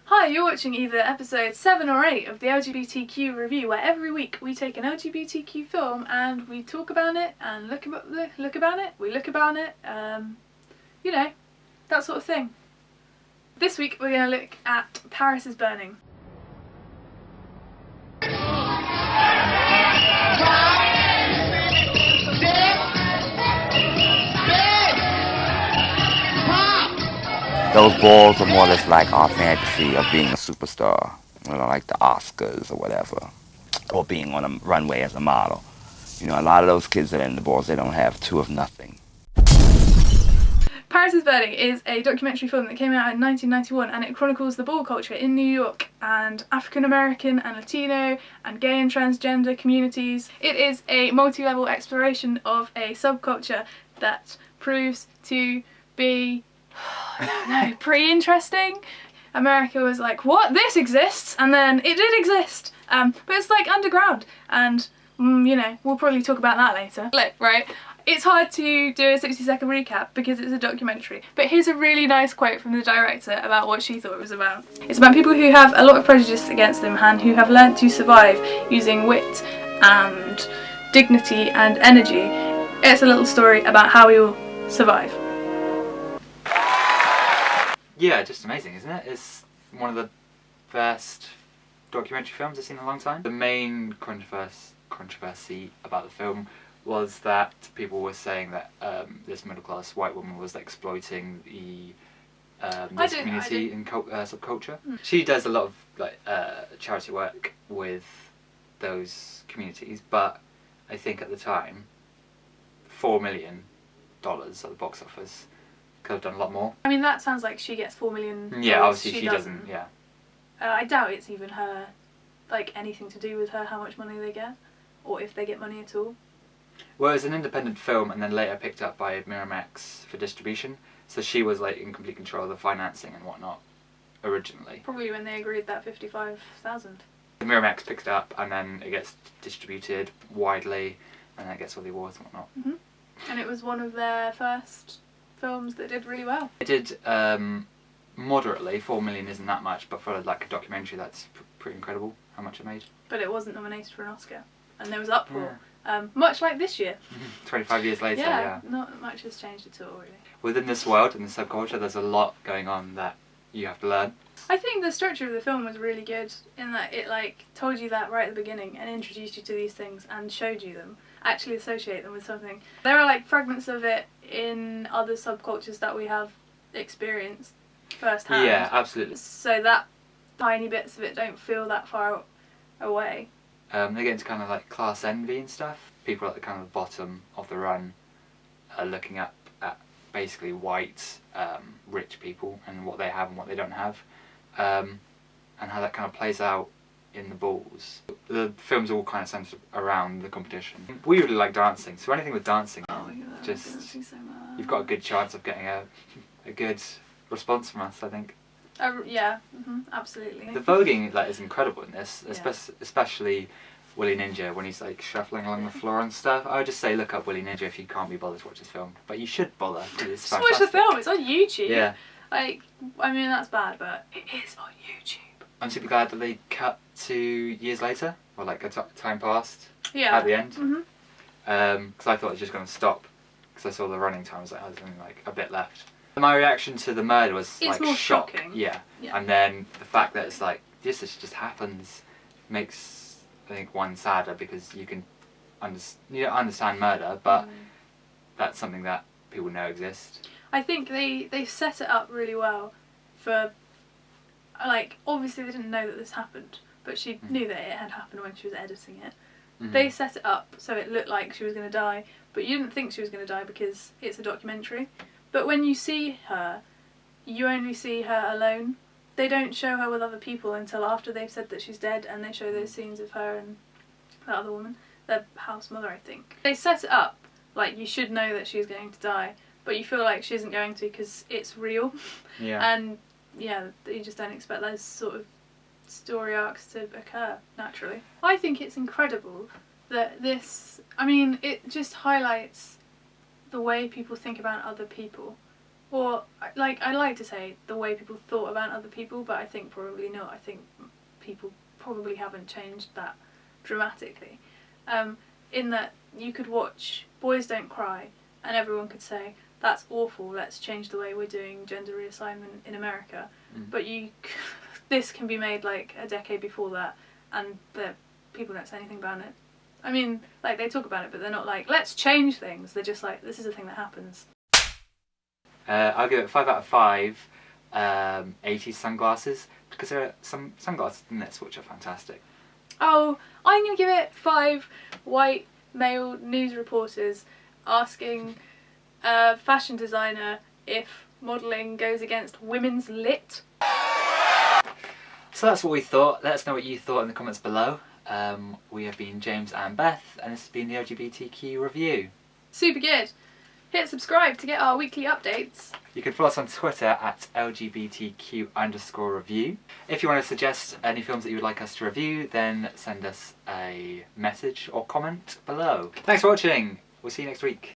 Hi, you're watching either episode 7 or 8 of the LGBTQ review, where every week we take an LGBTQ film and we talk about it and look about it, you know, that sort of thing. This week we're going to look at Paris is Burning. Those balls are more or less like our fantasy of being a superstar, you know, like the Oscars or whatever, or being on a runway as a model. You know, a lot of those kids that are in the balls, they don't have two of nothing. Paris is Burning is a documentary film that came out in 1991, and it chronicles the ball culture in New York and African American and Latino and gay and transgender communities. It is a multi-level exploration of a subculture that proves to be, I don't know, pretty interesting. America was like, what? This exists? And then it did exist. But it's like underground, and you know, we'll probably talk about that later. Look, right? It's hard to do a 60-second recap because it's a documentary, but here's a really nice quote from the director about what she thought it was about. It's about people who have a lot of prejudice against them and who have learnt to survive using wit and dignity and energy. It's a little story about how we all survive. Yeah, just amazing, isn't it? It's one of the best documentary films I've seen in a long time. The main controversy about the film was that people were saying that this middle-class white woman was exploiting the this community and subculture. She does a lot of charity work with those communities, but I think at the time, $4 million at the box office could have done a lot more. I mean, that sounds like she gets $4 million. Yeah, obviously she doesn't. Yeah. I doubt it's even her, like anything to do with her, how much money they get, or if they get money at all. Well, it was an independent film and then later picked up by Miramax for distribution, so she was like in complete control of the financing and whatnot originally. Probably when they agreed that $55,000. Miramax picked it up and then it gets distributed widely and then it gets all the awards and whatnot. And it was one of their first films that did really well. It did moderately. $4 million isn't that much, but for like a documentary that's pretty incredible how much it made. But it wasn't nominated for an Oscar, and there was uproar. Much like this year. 25 years later, yeah. Not much has changed at all, really. Within this world and the subculture, there's a lot going on that you have to learn. I think the structure of the film was really good in that it told you that right at the beginning and introduced you to these things and showed you them. Actually associate them with something. There are fragments of it in other subcultures that we have experienced firsthand. Yeah, absolutely. So that tiny bits of it don't feel that far away. They get into kind of class envy and stuff. People at the kind of bottom of the run are looking up at basically white, rich people and what they have and what they don't have, and how that kind of plays out in the balls. The film's all kind of centered around the competition. We really like dancing, so anything with dancing, dancing so much. You've got a good chance of getting a good response from us, I think. Yeah, absolutely. The voguing is incredible in this, especially Willy Ninja when he's shuffling along the floor and stuff. I would just say look up Willy Ninja if you can't be bothered to watch this film, but you should bother. It's just watch the film. It's on YouTube. Yeah. I mean that's bad, but it is on YouTube. I'm super glad that they cut to years later, or a time passed. Yeah. At the end. Because I thought it was just going to stop. Because I saw the running time. I was like, there's only a bit left. My reaction to the murder was more shock. shocking. Yeah. And then the fact that it's this just happens makes I think one sadder, because you don't understand murder, but that's something that people know exists. I think they set it up really well for obviously they didn't know that this happened, but she knew that it had happened when she was editing it. They set it up so it looked like she was going to die, but you didn't think she was going to die because it's a documentary. But when you see her, you only see her alone. They don't show her with other people until after they've said that she's dead, and they show those scenes of her and that other woman, the house mother, I think. They set it up you should know that she's going to die, but you feel like she isn't going to because it's real. Yeah. And yeah, you just don't expect those sort of story arcs to occur naturally. I think it's incredible that it just highlights the way people think about other people. Or like, I like to say the way people thought about other people, but I think probably not. I think people probably haven't changed that dramatically. In that you could watch Boys Don't Cry and everyone could say, that's awful, let's change the way we're doing gender reassignment in America. But this can be made like a decade before that, and people don't say anything about it. I mean, like, they talk about it, but they're not like, let's change things. They're just like, this is a thing that happens. I'll give it 5 out of 5 80s sunglasses, because there are some sunglasses in this which are fantastic. Oh, I'm going to give it 5 white male news reporters asking a fashion designer if modelling goes against women's lit. So that's what we thought. Let us know what you thought in the comments below. We have been James and Beth, and this has been the LGBTQ review. Super good. Hit subscribe to get our weekly updates. You can follow us on Twitter at LGBTQ_review. If you want to suggest any films that you would like us to review, then send us a message or comment below. Thanks for watching. We'll see you next week.